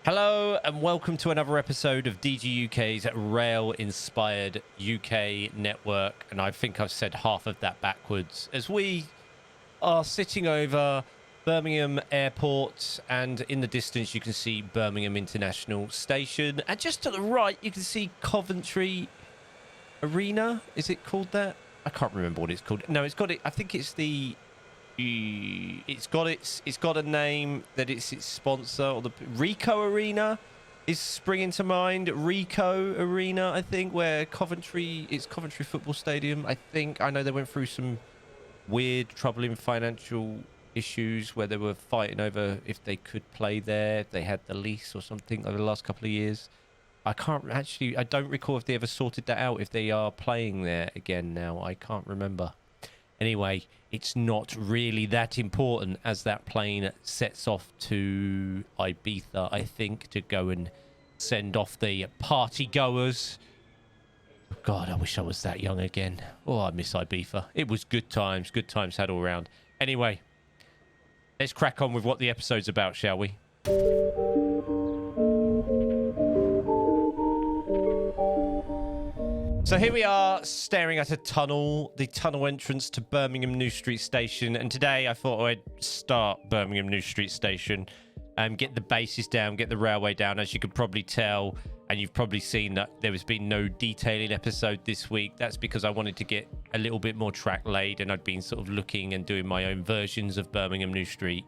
Hello and welcome to another episode of DG UK's rail-inspired UK network, and I think I've said half of that backwards, as we are sitting over Birmingham Airport, and in the distance you can see Birmingham International Station, and just to the right you can see Coventry Arena. Is it called that? I can't remember what it's called. No, it's got it. I think it's the it's got a name that it's its sponsor, or the Rico Arena is springing to mind. Rico Arena, I think, where it's Coventry Football Stadium. I know they went through some weird troubling financial issues where they were fighting over if they could play there, if they had the lease or something over the last couple of years. I don't recall if they ever sorted that out, if they are playing there again now. I can't remember. Anyway, it's not really that important, as that plane sets off to Ibiza, I think, to go and send off the party goers. God, I wish I was that young again. Oh, I miss Ibiza. It was good times had all round. Anyway, let's crack on with what the episode's about, shall we? So here we are, staring at a tunnel, the tunnel entrance to Birmingham New Street Station. And today I thought I'd start Birmingham New Street Station and get the bases down, get the railway down. As you could probably tell, and you've probably seen, that there has been no detailing episode this week. That's because I wanted to get a little bit more track laid, and I'd been sort of looking and doing my own versions of Birmingham New Street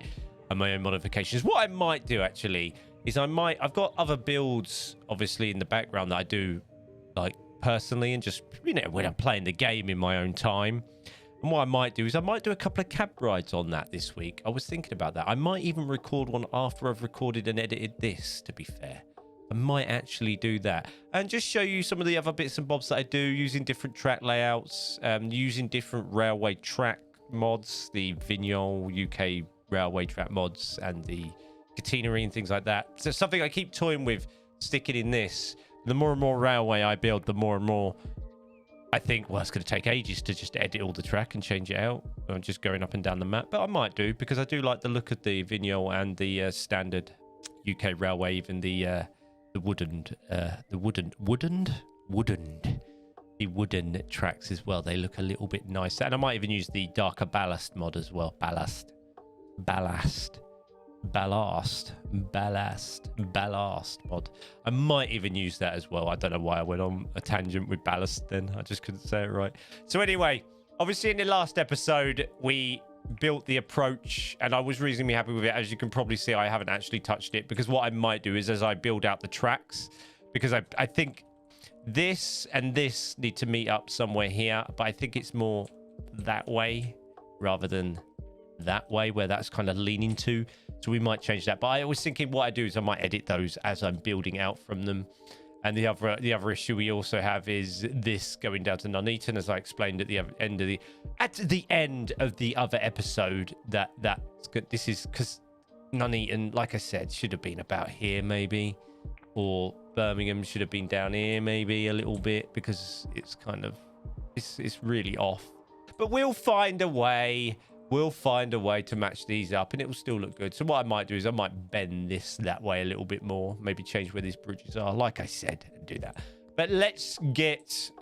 and my own modifications. What I might do actually is I've got other builds obviously in the background that I do like personally, and just, you know, when I'm playing the game in my own time. And what I might do is I might do a couple of cab rides on that this week. I was thinking about that. I might even record one after I've recorded and edited this, to be fair. I might actually do that and just show you some of the other bits and bobs that I do using different track layouts, using different railway track mods, the Vignol UK railway track mods and the catenary and things like that. So something I keep toying with sticking in this. The more and more railway I build, the more and more I think, well, it's going to take ages to just edit all the track and change it out. I'm just going up and down the map, but I might do, because I do like the look of the Vignol and the standard UK railway, even the wooden tracks as well. They look a little bit nicer, and I might even use the darker ballast mod as well. Ballast mod. I might even use that as well. I don't know why I went on a tangent with ballast then. I just couldn't say it right. So anyway, obviously in the last episode we built the approach, and I was reasonably happy with it. As you can probably see, I haven't actually touched it, because what I might do is, as I build out the tracks, because I think this and this need to meet up somewhere here, but I think it's more that way rather than that way, where that's kind of leaning to. So we might change that, but I was thinking what I do is I might edit those as I'm building out from them. And the other issue we also have is this going down to Nuneaton, as I explained at the end of the other episode. That's good. This is because Nuneaton, like I said, should have been about here maybe, or Birmingham should have been down here maybe a little bit, because it's kind of it's really off. But we'll find a way. We'll find a way to match these up, and it will still look good. So what I might do is I might bend this that way a little bit more, maybe change where these bridges are, like I said, and do that. But let's get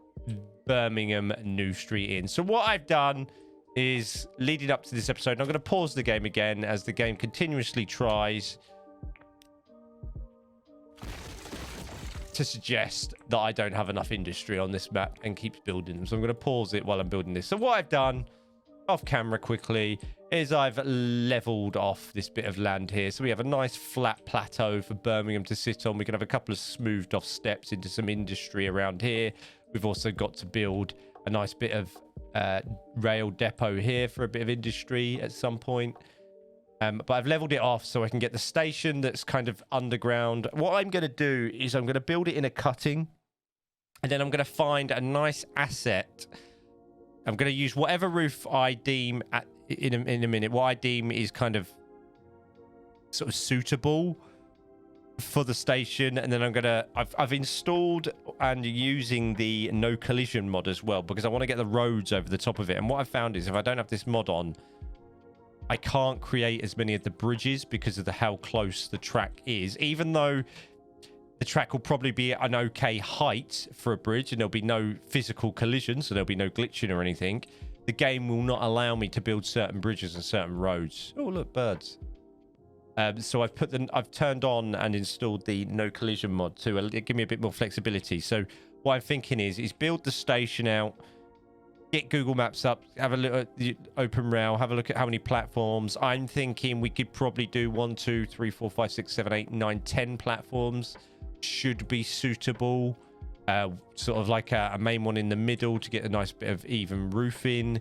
Birmingham New Street in. So what I've done is, leading up to this episode, and I'm going to pause the game again, as the game continuously tries to suggest that I don't have enough industry on this map and keeps building them. So I'm going to pause it while I'm building this. So what I've done off camera quickly is I've leveled off this bit of land here, so we have a nice flat plateau for Birmingham to sit on. We can have a couple of smoothed off steps into some industry around here. We've also got to build a nice bit of rail depot here for a bit of industry at some point, but I've leveled it off so I can get the station that's kind of underground. What I'm going to do is I'm going to build it in a cutting, and then I'm going to find a nice asset. I'm going to use whatever roof I deem in a minute, what I deem is kind of sort of suitable for the station. And then I've installed and using the no collision mod as well, because I want to get the roads over the top of it. And what I've found is, if I don't have this mod on, I can't create as many of the bridges because of how close the track is, even though the track will probably be at an okay height for a bridge and there'll be no physical collisions, so there'll be no glitching or anything. The game will not allow me to build certain bridges and certain roads. Oh, look, birds. So I've turned on and installed the no collision mod to give me a bit more flexibility. So what I'm thinking is build the station out, get Google Maps up, have a look at the open rail, have a look at how many platforms. I'm thinking we could probably do 1, 2, 3, 4, 5, 6, 7, 8, 9, 10 platforms. Should be suitable. Sort of like a main one in the middle to get a nice bit of even roofing,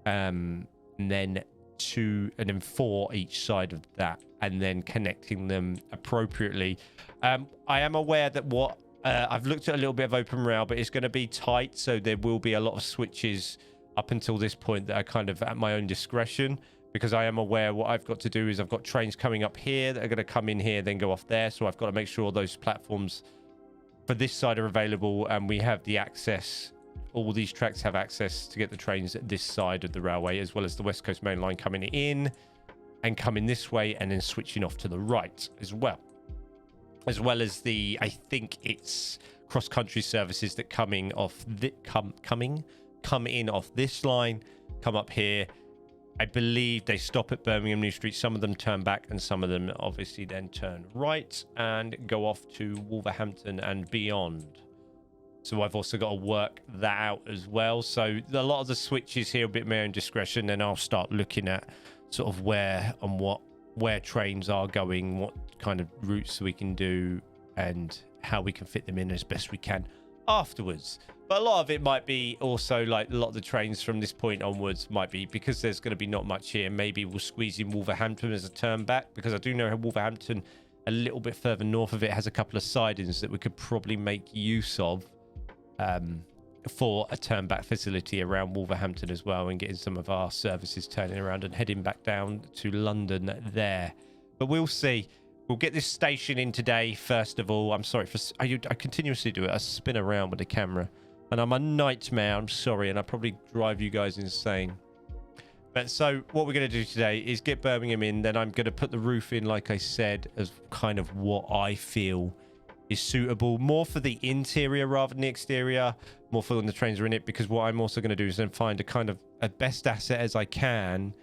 and then 2 and then 4 each side of that, and then connecting them appropriately. I am aware that I've looked at a little bit of open rail, but it's going to be tight, so there will be a lot of switches up until this point that are kind of at my own discretion, because I am aware what I've got to do is I've got trains coming up here that are going to come in here, then go off there. So I've got to make sure those platforms for this side are available, and we have the access. All these tracks have access to get the trains at this side of the railway, as well as the West Coast Main Line coming in and coming this way, and then switching off to the right as well. As well as the, I think it's cross-country services that come in off this line, come up here. I believe they stop at Birmingham New Street. Some of them turn back, and some of them obviously then turn right and go off to Wolverhampton and beyond. So I've also got to work that out as well. So a lot of the switches here are a bit my own discretion. Then I'll start looking at sort of where trains are going, what kind of routes we can do, and how we can fit them in as best we can afterwards. But a lot of it might be also like a lot of the trains from this point onwards might be, because there's going to be not much here, maybe we'll squeeze in Wolverhampton as a turn back, because I do know how Wolverhampton, a little bit further north of it, has a couple of sidings that we could probably make use of for a turn back facility around Wolverhampton as well, and getting some of our services turning around and heading back down to London there. But we'll see. We'll get this station in today, first of all. I'm sorry for... I continuously do it. I spin around with the camera. And I'm a nightmare. I'm sorry. And I probably drive you guys insane. But so what we're going to do today is get Birmingham in. Then I'm going to put the roof in, like I said, as kind of what I feel is suitable. More for the interior rather than the exterior. More for when the trains are in it. Because what I'm also going to do is then find a kind of a best asset as I can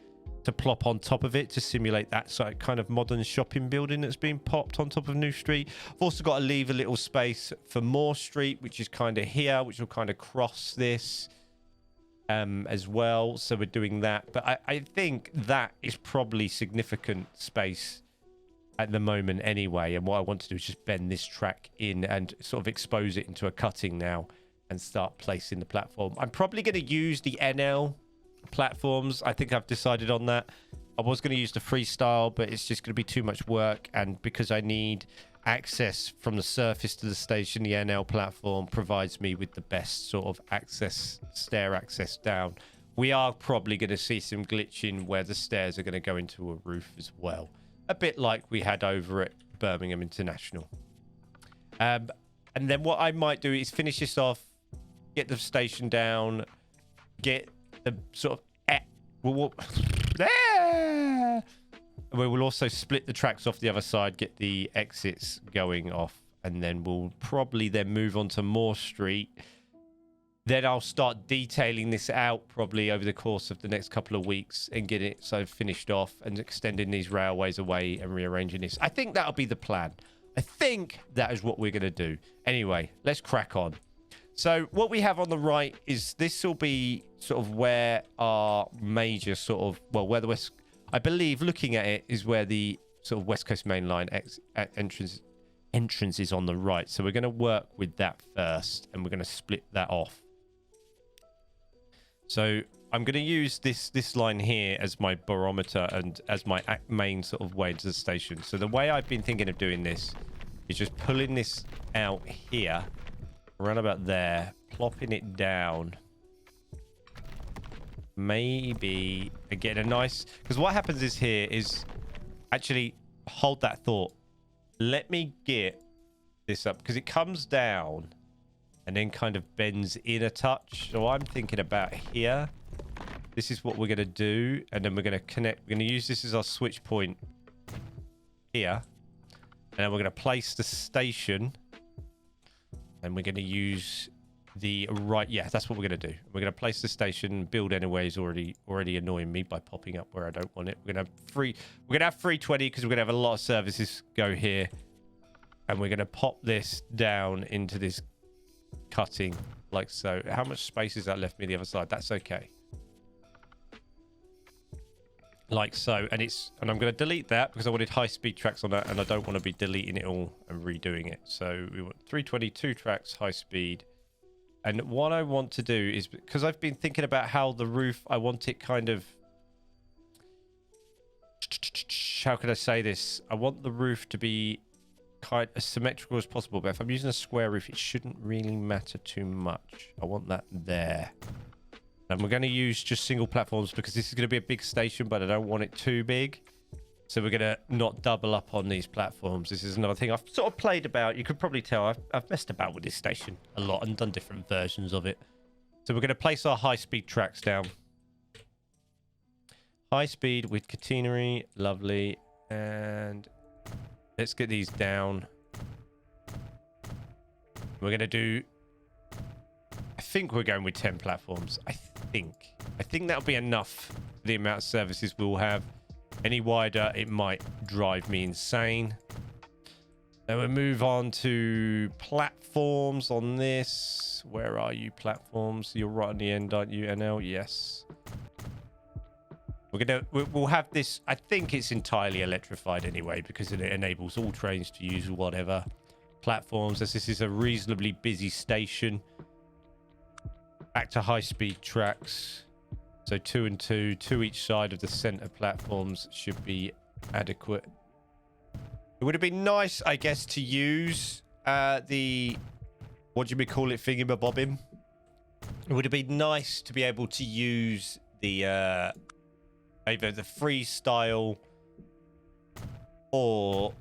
to plop on top of it to simulate that sort of kind of modern shopping building that's been popped on top of New Street. I've also got to leave a little space for Moore Street, which is kind of here, which will kind of cross this as well. So we're doing that. But I think that is probably significant space at the moment anyway. And what I want to do is just bend this track in and sort of expose it into a cutting now and start placing the platform. I'm probably going to use the NL platforms. I think I've decided on that. I was going to use the freestyle, but it's just going to be too much work, and because I need access from the surface to the station, the NL platform provides me with the best sort of access, stair access down. We are probably going to see some glitching where the stairs are going to go into a roof as well, a bit like we had over at Birmingham International. And then what I might do is finish this off, get the station down, get the sort of we will also split the tracks off the other side, get the exits going off, and then we'll probably then move on to Moore Street. Then I'll start detailing this out probably over the course of the next couple of weeks and get it so finished off and extending these railways away and rearranging this. I think that'll be the plan. I think that is what we're going to do. Anyway, let's crack on. So what we have on the right is, this will be sort of where our major sort of, well, where the West, I believe looking at it, is where the sort of West Coast Main Line entrance is on the right. So we're going to work with that first, and we're going to split that off. So I'm going to use this line here as my barometer and as my main sort of way to the station. So the way I've been thinking of doing this is just pulling this out here, around about there, plopping it down. Maybe again a nice, because what happens is here is, actually hold that thought. Let me get this up, because it comes down and then kind of bends in a touch. So I'm thinking about here, This is what we're going to do. And then we're going to connect. We're going to use this as our switch point here. And then we're going to place the station. And we're going to use the right... Yeah, that's what we're going to do. We're going to place the station. Build anyway is already annoying me by popping up where I don't want it. We're going to have We're going to have 320 because we're going to have a lot of services go here. And we're going to pop this down into this cutting like so. How much space is that left me the other side? That's okay. Like so. And I'm going to delete that because I wanted high-speed tracks on that, and I don't want to be deleting it all and redoing it. So we want 322 tracks, high-speed. And what I want to do is, because I've been thinking about how the roof, I want it kind of... How can I say this? I want the roof to be kind as symmetrical as possible, but if I'm using a square roof, it shouldn't really matter too much. I want that there. And we're going to use just single platforms because this is going to be a big station, but I don't want it too big. So we're going to not double up on these platforms. This is another thing I've sort of played about. You could probably tell I've messed about with this station a lot and done different versions of it. So we're going to place our high-speed tracks down. High speed with catenary. Lovely. And let's get these down. We're going to do... I think we're going with 10 platforms. I think that'll be enough for the amount of services we'll have. Any wider, it might drive me insane. Then we'll move on to platforms on this. Where are you, platforms? You're right on the end, aren't you, NL? Yes. We'll have this. I think it's entirely electrified anyway because it enables all trains to use whatever platforms, as this is a reasonably busy station. Back to high-speed tracks. So 2 and 2 each side of the center platforms should be adequate. It would have been nice, I guess, to use the, what do we call it, thingamabobbing. It would have been nice to be able to use the either the freestyle or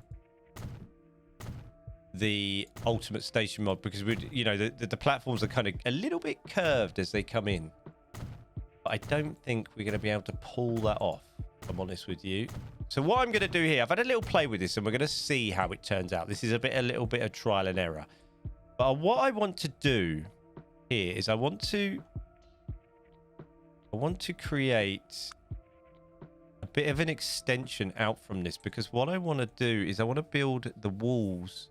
the ultimate station mod, because the platforms are kind of a little bit curved as they come in. But I don't think we're going to be able to pull that off, if I'm honest with you. So what I'm going to do here, I've had a little play with this and we're going to see how it turns out. This is a little bit of trial and error. But what I want to do here is I want to create a bit of an extension out from this, because what I want to do is I want to build the walls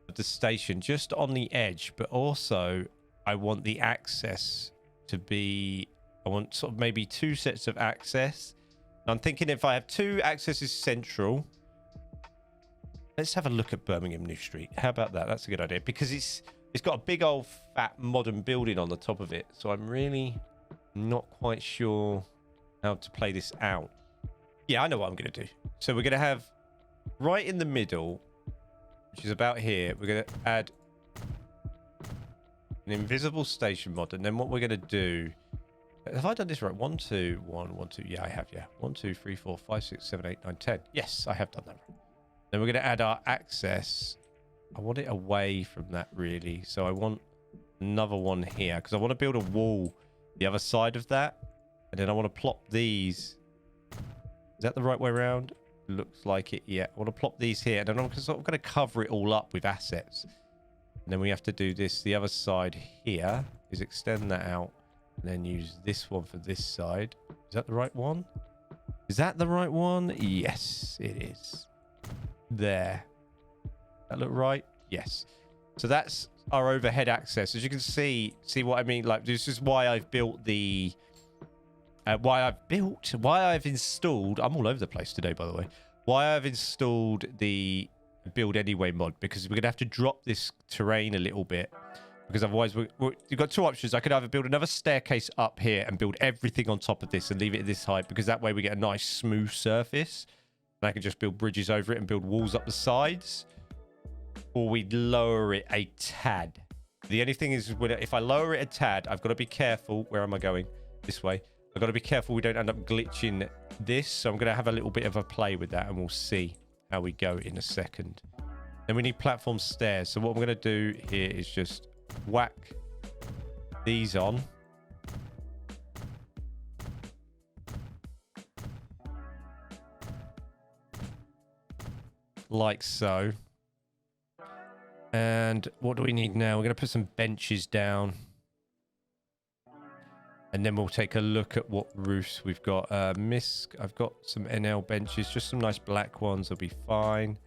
of the station just on the edge, but also I want the access to be, I want sort of maybe 2 sets of access. And I'm thinking if I have 2 accesses central, let's have a look at Birmingham New Street. How about that? That's a good idea, because it's got a big old fat modern building on the top of it. So I'm really not quite sure how to play this out. Yeah, I know what I'm going to do. So we're going to have right in the middle, which is about here, we're going to add an invisible station mod. And then what we're going to do, have I done this right? 1 2 1 1 2. Yeah, I have. Yeah, 1 2 3 4 5 6 7 8 9 10. Yes, I have done that right. Then we're going to add our access. I want it away from that, really. So I want another one here because I want to build a wall the other side of that. And then I want to plop these. Is that the right way around? Looks like it. Yeah, I want to plop these here. And then I'm sort of going to cover it all up with assets. And then we have to do this. The other side here is extend that out. And then use this one for this side. Is that the right one? Is that the right one? Yes, it is. There. That look right? Yes. So that's our overhead access. As you can see what I mean? Like, this is why I've built the... why I've installed... I'm all over the place today, by the way. Why I've installed the Build Anyway mod. Because we're going to have to drop this terrain a little bit. Because otherwise, you've got 2 options. I could either build another staircase up here and build everything on top of this and leave it at this height. Because that way we get a nice smooth surface. And I can just build bridges over it and build walls up the sides. Or we'd lower it a tad. The only thing is, if I lower it a tad, I've got to be careful. Where am I going? This way. I've got to be careful we don't end up glitching this. So I'm going to have a little bit of a play with that and we'll see how we go in a second. Then we need platform stairs. So what I'm going to do here is just whack these on. like so. And what do we need now? We're going to put some benches down. And then we'll take a look at what roofs we've got. Misk, I've got some NL benches, just some nice black ones. They'll be fine.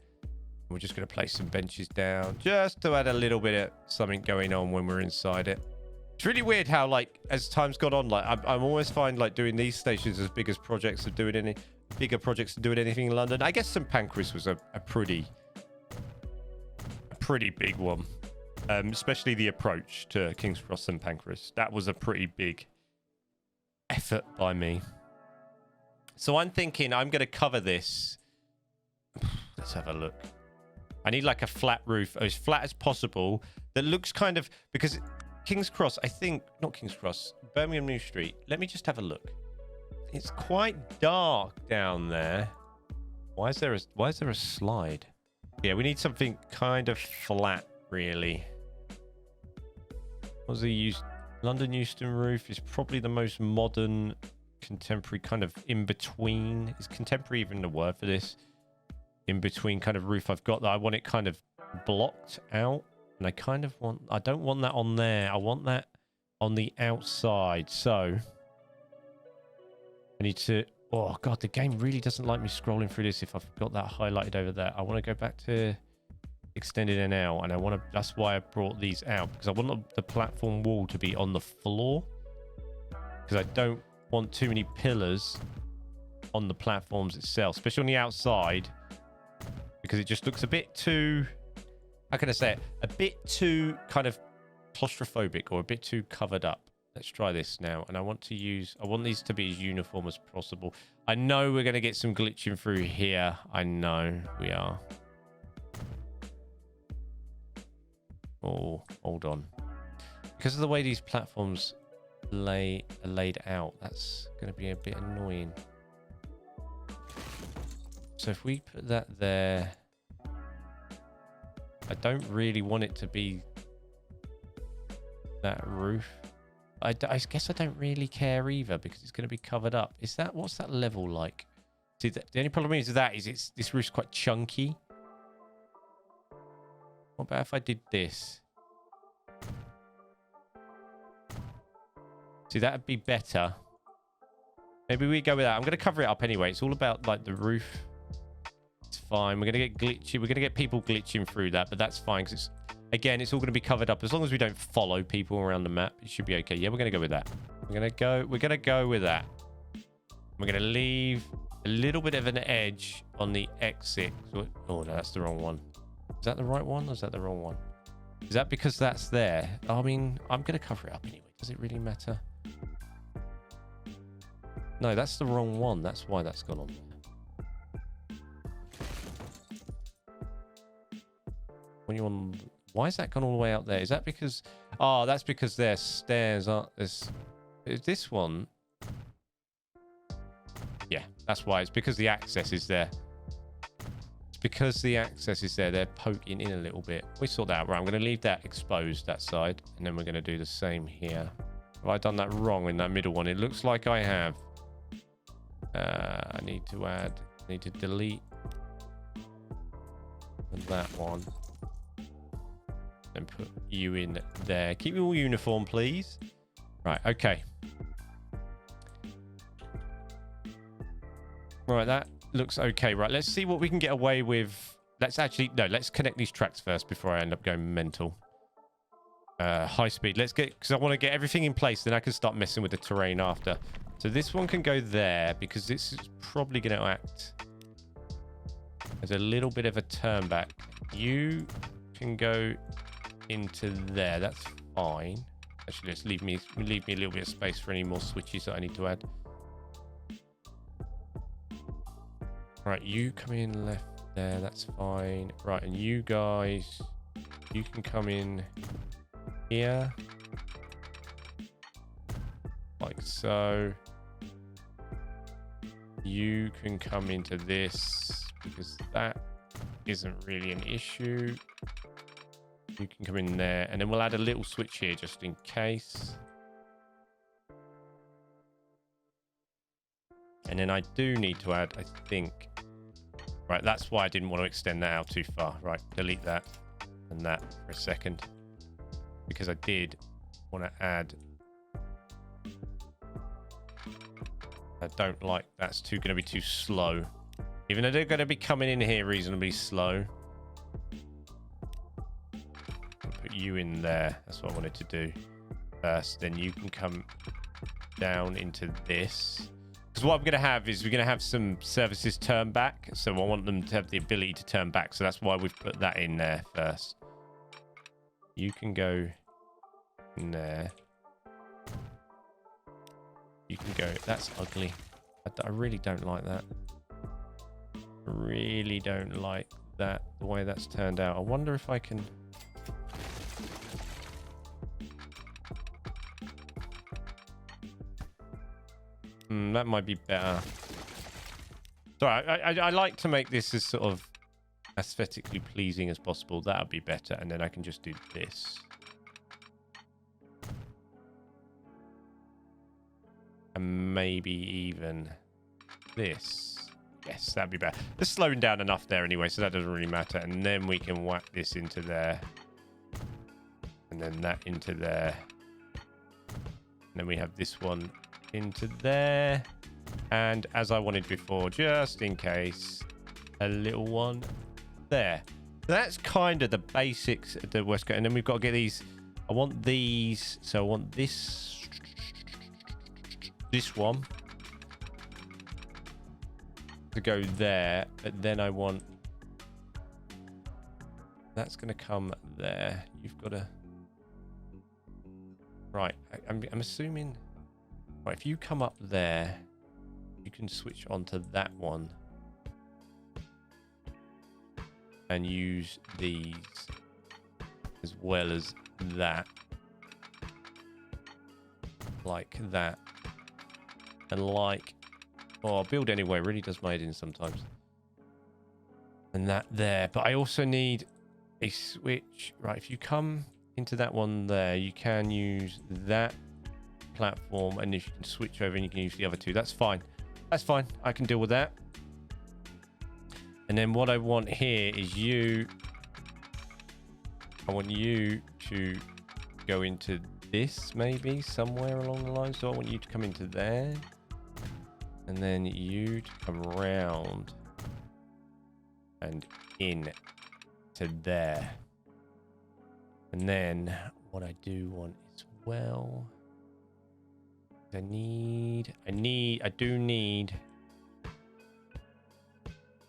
We're just going to place some benches down just to add a little bit of something going on when we're inside it. It's really weird how, like, as time's gone on, like, I'm always find like doing these stations as big as projects of doing any bigger projects of doing anything in London. I guess St Pancras was a pretty big one, especially the approach to King's Cross St Pancras. That was a pretty big effort by me. So I'm thinking I'm going to cover this. Let's have a look. I need like a flat roof, as flat as possible, that looks kind of, because King's Cross, I think, not King's Cross, Birmingham New Street. Let me just have a look. It's quite dark down there. Why is there a slide? Yeah, we need something kind of flat, really. What's the use? London Euston roof is probably the most modern, contemporary kind of in between. Is contemporary even the word for this? In between kind of roof I've got that I want it kind of blocked out, and I don't want that on there. I want that on the outside. So I need to, oh god, the game really doesn't like me scrolling through this if I've got that highlighted over there. I want to go back to extended NL, and I want to, that's why I brought these out, because I want the platform wall to be on the floor, because I don't want too many pillars on the platforms itself, especially on the outside, because it just looks a bit too, how can I say it, a bit too kind of claustrophobic, or a bit too covered up. Let's try this now, and I want these to be as uniform as possible. I know we're going to get some glitching through here. I know we are. Oh, hold on. Because of the way these platforms are laid out, that's going to be a bit annoying. So if we put that there, I don't really want it to be that roof. I guess I don't really care either, because it's going to be covered up. What's that level like? See, the only problem is with that is this roof's quite chunky. What about if I did this? See, that'd be better. Maybe we go with that. I'm going to cover it up anyway. It's all about like the roof. It's fine. We're going to get glitchy. We're going to get people glitching through that, but that's fine, because it's all going to be covered up. As long as we don't follow people around the map, it should be okay. Yeah, we're going to go with that. We're going to go with that. We're going to leave a little bit of an edge on the exit. Oh, no, that's the wrong one. Is that the right one, or is that the wrong one? Is that because that's there? I mean, I'm going to cover it up anyway. Does it really matter? No, that's the wrong one. That's why that's gone on there. When you on, why is that gone all the way out there? Is that because? Oh, that's because there's stairs, aren't there? Is this one? Yeah, that's why. It's because the access is there. It's because the access is there. They're poking in a little bit. We sort that out. Right, I'm going to leave that exposed, that side, and then we're going to do the same here. Have I done that wrong in that middle one? It looks like I have. I need to delete that one and put you in there. Keep it all uniform, please. Right, okay. Right, that looks okay. Right, let's see what we can get away with. Let's connect these tracks first before I end up going mental. High speed. Because I want to get everything in place, then I can start messing with the terrain after. So this one can go there, because this is probably going to act as a little bit of a turn back. You can go into there. That's fine. Actually, let's leave me a little bit of space for any more switches that I need to add. Right, you come in left there. That's fine. Right, and you guys, you can come in here. Like so. You can come into this, because that isn't really an issue. You can come in there, and then we'll add a little switch here just in case. And then I do need to add, I think, Right, that's why I didn't want to extend that out too far. Right, delete that and that for a second. Because I did want to add... I don't like that's going to be too slow. Even though they're going to be coming in here reasonably slow. I'll put you in there. That's what I wanted to do first. Then you can come down into this. Because what I'm going to have is we're going to have some services turn back. So I want them to have the ability to turn back. So that's why we've put that in there first. You can go in there. You can go. That's ugly. I really don't like that. I really don't like that, the way that's turned out. I wonder if I can... that might be better. Sorry, I like to make this as sort of aesthetically pleasing as possible. That would be better. And then I can just do this. And maybe even this. Yes, that'd be better. It's slowing down enough there anyway, so that doesn't really matter. And then we can whack this into there. And then that into there. And then we have this one into there. And as I wanted before, just in case, a little one there. So that's kind of the basics of the West Coast. And then we've got to get these. I want these. So I want this one to go there, but then I want that's going to come there. You've got to right. I'm assuming right. If you come up there, you can switch onto that one and use these as well as that, like that. And like, oh, build anyway really does my head in sometimes. And that there. But I also need a switch. Right, if you come into that one there, you can use that platform. And if you can switch over and you can use the other two. That's fine. That's fine. I can deal with that. And then what I want here is you. I want you to go into this maybe somewhere along the line. So I want you to come into there. And then you to come around and in to there. And then what I do want as well, I do need,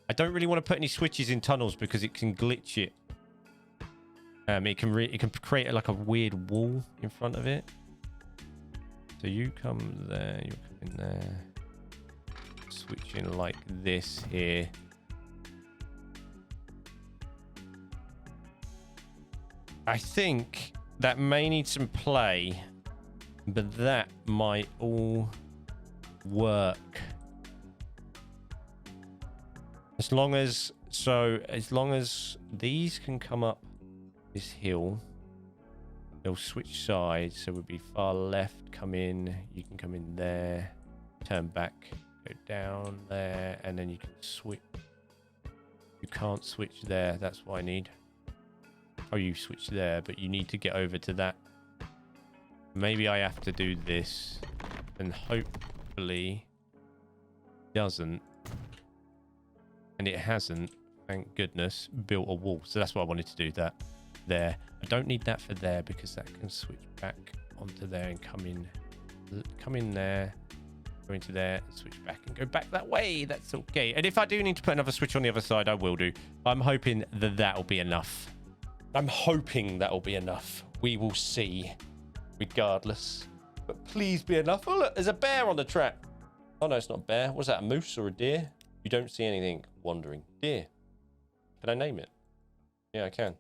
I don't really want to put any switches in tunnels because it can glitch it. It can create like a weird wall in front of it. So you come there, you come in there. Switching like this here. I think that may need some play, but that might all work. As long as these can come up this hill, they'll switch sides. So we'll be far left, come in, you can come in there, turn back. Go down there, and then you can switch. You can't switch there. That's what I need. Oh, you switch there, but you need to get over to that. Maybe I have to do this, and hopefully doesn't. And it hasn't, thank goodness, built a wall. So that's what I wanted to do, that there. I don't need that for there because that can switch back onto there and come in there. Go into there, switch back and go back that way. That's okay. And if I do need to put another switch on the other side, I will do. I'm hoping that that'll be enough. I'm hoping that'll be enough. We will see regardless. But please be enough. Oh, look, there's a bear on the track. Oh, no, it's not a bear. Was that, a moose or a deer? You don't see anything wandering. Deer. Can I name it? Yeah, I can.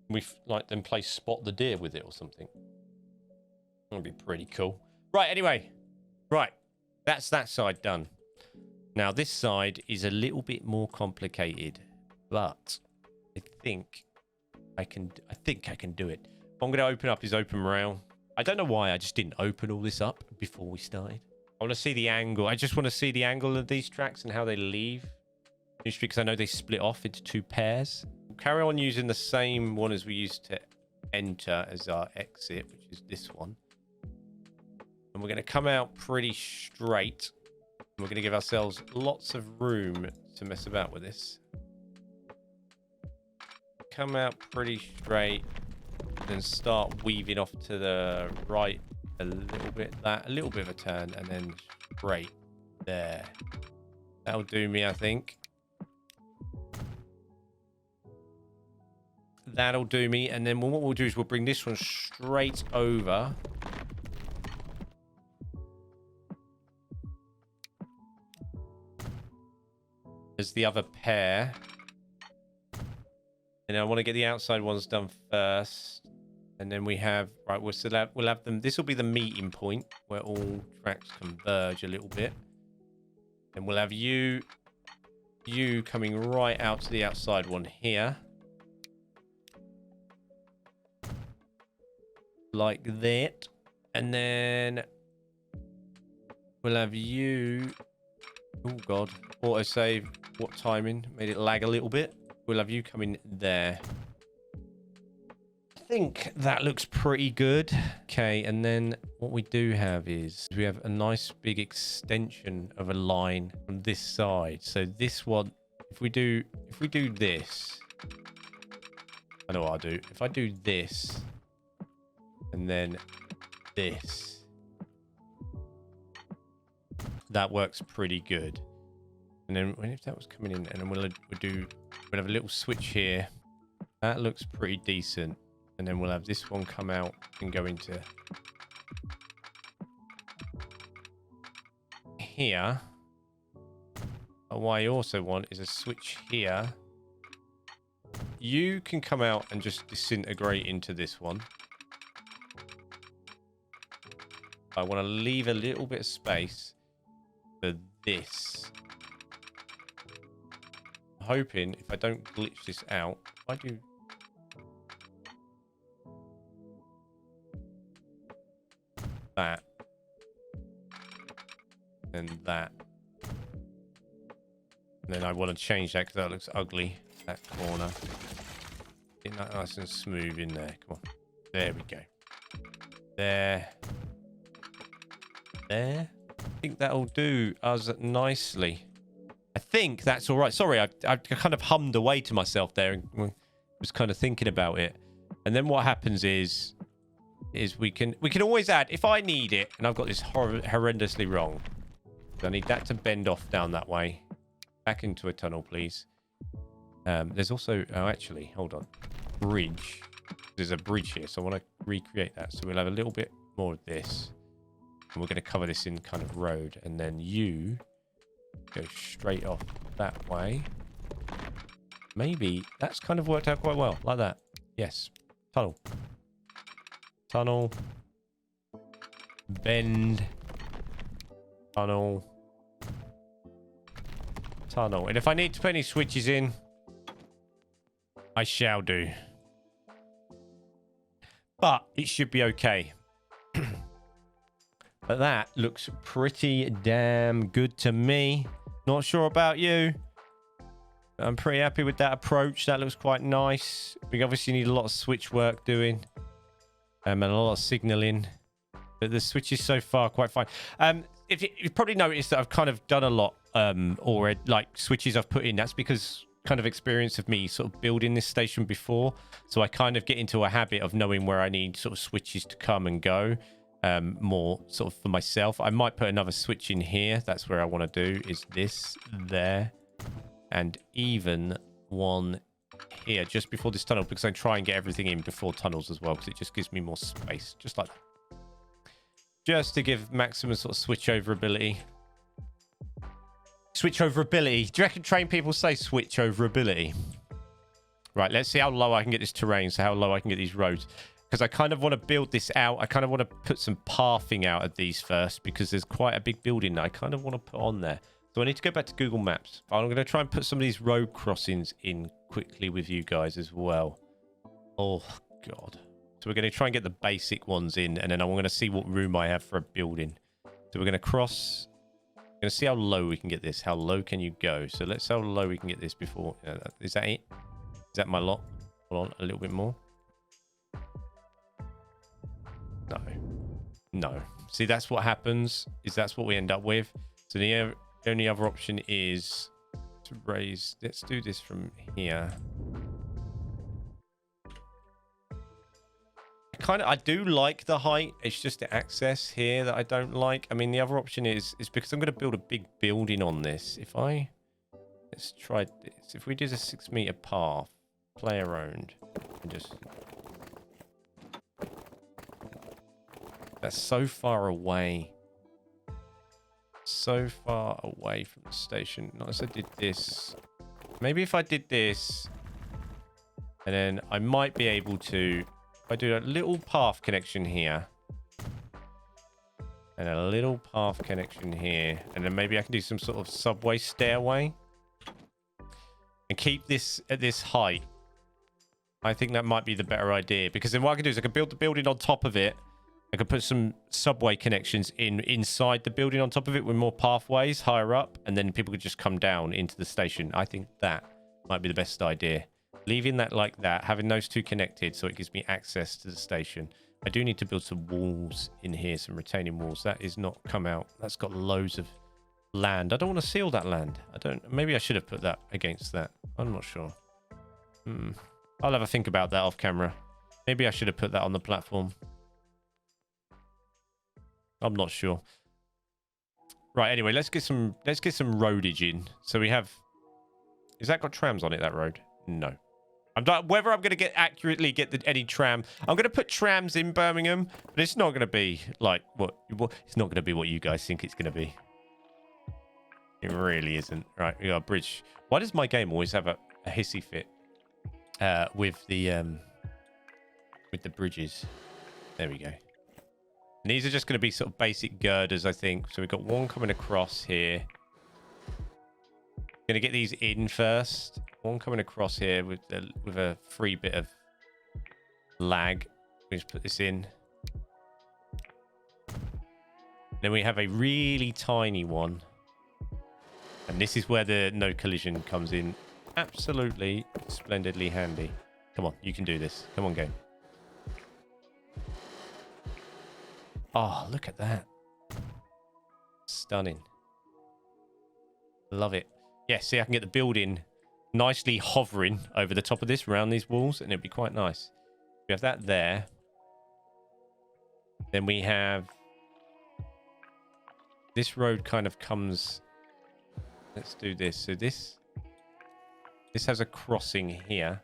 We like then play Spot the Deer with it or something. That'd be pretty cool. Right, anyway. Right. That's that side done. Now this side is a little bit more complicated, but I think I can do it. What I'm going to open up is open rail. I don't know why I just didn't open all this up before we started. I want to see the angle. I just want to see the angle of these tracks and how they leave. because I know they split off into 2 pairs. We'll carry on using the same one as we used to enter as our exit, which is this one. And we're going to come out pretty straight. We're going to give ourselves lots of room to mess about with this. Come out pretty straight. Then start weaving off to the right a little bit. A little bit of a turn. And then straight there. That'll do me, I think. That'll do me. And then what we'll do is we'll bring this one straight over. As the other pair. And I want to get the outside ones done first. And then we have, right, we'll have them. This will be the meeting point where all tracks converge a little bit. And we'll have you coming right out to the outside one here. Like that. And then we'll have you. Oh, God. Autosave. What timing? Made it lag a little bit. We'll have you coming there. I think that looks pretty good. Okay, and then what we do have is we have a nice big extension of a line from this side. So this one, if we do this, I know what I'll do. If I do this and then this, that works pretty good. And then if that was coming in, and then we'll have a little switch here. That looks pretty decent. And then we'll have this one come out and go into here. And what I also want is a switch here. You can come out and just disintegrate into this one. I want to leave a little bit of space for this. Hoping if I don't glitch this out, if I do that and that, and then I want to change that because that looks ugly, that corner. Get that nice and smooth in there. Come on, there we go. There. I think that'll do us nicely. I think that's all right. Sorry, I kind of hummed away to myself there and was kind of thinking about it. And then what happens is we can always add, if I need it, and I've got this horrendously wrong. I need that to bend off down that way. Back into a tunnel, please. There's also, oh, actually, hold on. Bridge. There's a bridge here, so I want to recreate that. So we'll have a little bit more of this. And we're going to cover this in kind of road. And then you go straight off that way. Maybe that's kind of worked out quite well, like that. Yes. Tunnel. Tunnel. Bend. Tunnel. Tunnel. And if I need to put any switches in, I shall do. But it should be okay. But that looks pretty damn good to me. Not sure about you. I'm pretty happy with that approach. That looks quite nice. We obviously need a lot of switch work doing. And a lot of signaling. But the switches so far quite fine. If you've probably noticed that I've kind of done a lot already, like switches I've put in. That's because kind of experience of me sort of building this station before. So I kind of get into a habit of knowing where I need sort of switches to come and go. More sort of for myself. I might put another switch in here. That's where I want to do is this there. And even one here just before this tunnel, because I try and get everything in before tunnels as well, because it just gives me more space. Just like that. Just to give maximum sort of switch over ability. Switch over ability. Do you reckon train people say switch over ability? Right, let's see how low I can get this terrain, so how low I can get these roads. Because I kind of want to build this out. I kind of want to put some pathing out of these first, because there's quite a big building that I kind of want to put on there. So I need to go back to Google Maps. I'm going to try and put some of these road crossings in quickly with you guys as well. Oh, God. So we're going to try and get the basic ones in, and then I'm going to see what room I have for a building. So we're going to cross Gonna see how low we can get this. How low can you go? So let's see how low we can get this before. Is that it? Is that my lot? Hold on, a little bit more. No. No. See, that's what happens. That's what we end up with. So the only other option is to raise. Let's do this from here. I do like the height. It's just the access here that I don't like. I mean, the other option is because I'm going to build a big building on this. Let's try this. If we did a 6-meter path, play around, and just. That's so far away. So far away from the station. Not as I did this. Maybe if I did this, and then I might be able to. If I do a little path connection here, and a little path connection here, and then maybe I can do some sort of subway stairway, and keep this at this height. I think that might be the better idea, because then what I can do is I can build the building on top of it. I could put some subway connections inside the building on top of it with more pathways higher up, and then people could just come down into the station. I think that might be the best idea. Leaving that like that, having those two connected so it gives me access to the station. I do need to build some walls in here, some retaining walls. That is not come out. That's got loads of land. I don't want to seal that land. Maybe I should have put that against that. I'm not sure. I'll have a think about that off camera. Maybe I should have put that on the platform. I'm not sure. Right, anyway, let's get some roadage in. So we have. Is that got trams on it, that road? No. Whether I'm going to accurately get any tram. I'm going to put trams in Birmingham, but it's not going to be like what it's not going to be what you guys think it's going to be. It really isn't. Right, we got a bridge. Why does my game always have a hissy fit with the bridges? There we go. And these are just going to be sort of basic girders, I think. So we've got one coming across here. Going to get these in first. One coming across here with a free bit of lag. We just put this in. Then we have a really tiny one. And this is where the no collision comes in. Absolutely splendidly handy. Come on, you can do this. Come on, game. Oh, look at that. Stunning. Love it. Yeah, see, I can get the building nicely hovering over the top of this, around these walls, and it'd be quite nice. We have that there. Then we have... This road kind of comes... Let's do this. So this has a crossing here.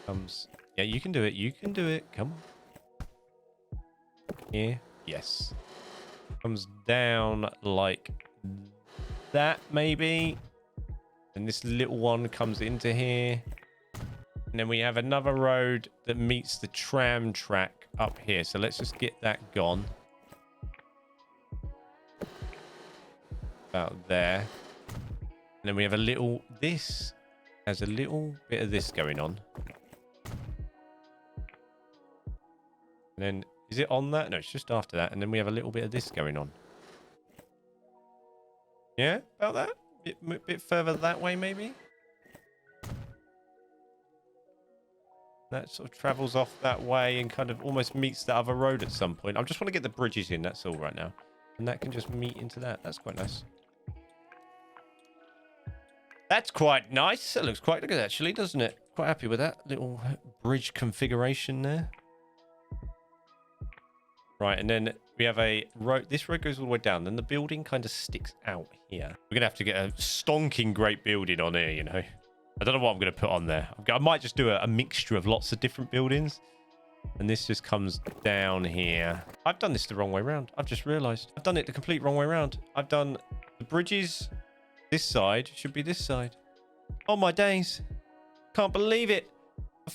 Comes... Yeah, you can do it. You can do it. Come on. Here. Yes. Comes down like that, maybe. And this little one comes into here. And then we have another road that meets the tram track up here. So let's just get that gone. About there. And then we have a little... This has a little bit of this going on. And then... Is it on that? No, it's just after that. And then we have a little bit of this going on. Yeah? About that? Bit further that way, maybe? That sort of travels off that way and kind of almost meets the other road at some point. I just want to get the bridges in, that's all right now. And that can just meet into that. That's quite nice. That's quite nice. That looks quite good, actually, doesn't it? Quite happy with that little bridge configuration there. Right, and then we have a road. This road goes all the way down. Then the building kind of sticks out here. We're going to have to get a stonking great building on here, you know. I don't know what I'm going to put on there. I might just do a mixture of lots of different buildings. And this just comes down here. I've done this the wrong way around. I've just realised. I've done it the complete wrong way around. I've done the bridges. This side should be this side. Oh, my days. Can't believe it.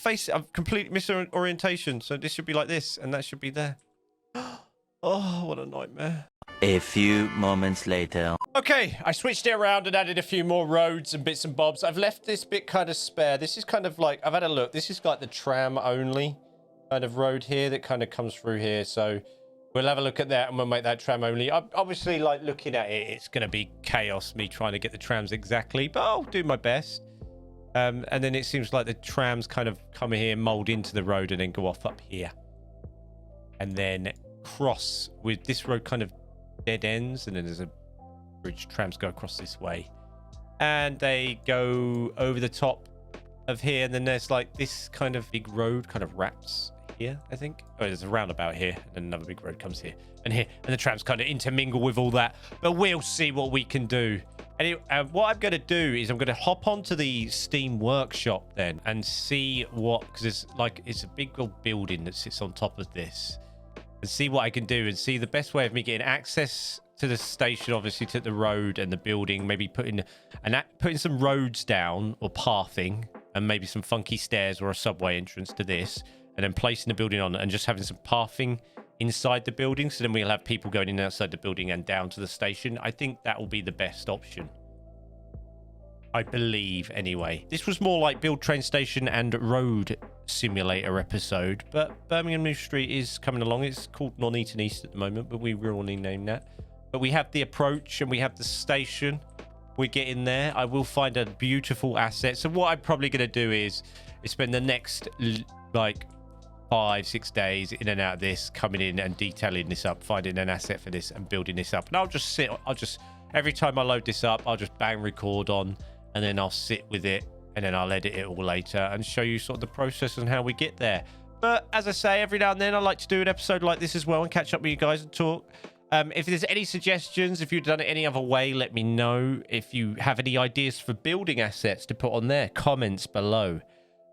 I've completely misorientation. So this should be like this. And that should be there. Oh, what a nightmare. A few moments later. Okay, I switched it around and added a few more roads and bits and bobs. I've left this bit kind of spare. This is kind of like, I've had a look. This is like the tram only kind of road here that kind of comes through here. So We'll have a look at that and we'll make that tram only. Obviously, like looking at it, it's going to be chaos, me trying to get the trams exactly, but I'll do my best. And then it seems like the trams kind of come here, mold into the road and then go off up here. And then cross with this road kind of dead ends. And then there's a bridge. Trams go across this way. And they go over the top of here. And then there's like this kind of big road kind of wraps here, I think. Oh, there's a roundabout here, and then another big road comes here and here, and the trams kind of intermingle with all that. But we'll see what we can do. Anyway, what I'm going to do is I'm going to hop onto the Steam workshop then and see what, because it's a big old building that sits on top of this, and see what I can do and see the best way of me getting access to the station, obviously to the road and the building. Maybe putting some roads down or pathing, and maybe some funky stairs or a subway entrance to this. And then placing the building on and just having some pathing inside the building. So then we'll have people going in outside the building and down to the station. I think that will be the best option. I believe, anyway. This was more like build train station and road simulator episode. But Birmingham New Street is coming along. It's called Nuneaton East at the moment, but we will rename that. But we have the approach and we have the station. We get in there. I will find a beautiful asset. So what I'm probably going to do is spend the next, like, 5-6 days in and out of this, coming in and detailing this up, finding an asset for this and building this up. And I'll just every time I load this up, I'll just bang record on, and then I'll sit with it, and then I'll edit it all later and show you sort of the process and how we get there. But as I say, every now and then I like to do an episode like this as well and catch up with you guys and talk. If there's any suggestions, if you've done it any other way, let me know. If you have any ideas for building assets to put on there, comments below.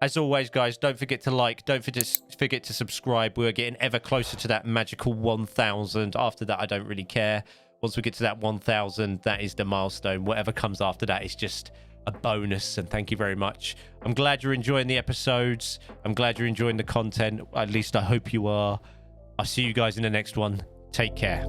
As always, guys, don't forget to like, don't forget to subscribe. We're getting ever closer to that magical 1,000. After that, I don't really care. Once we get to that 1,000, that is the milestone. Whatever comes after that is just a bonus, and thank you very much. I'm glad you're enjoying the episodes. I'm glad you're enjoying the content. At least I hope you are. I'll see you guys in the next one. Take care.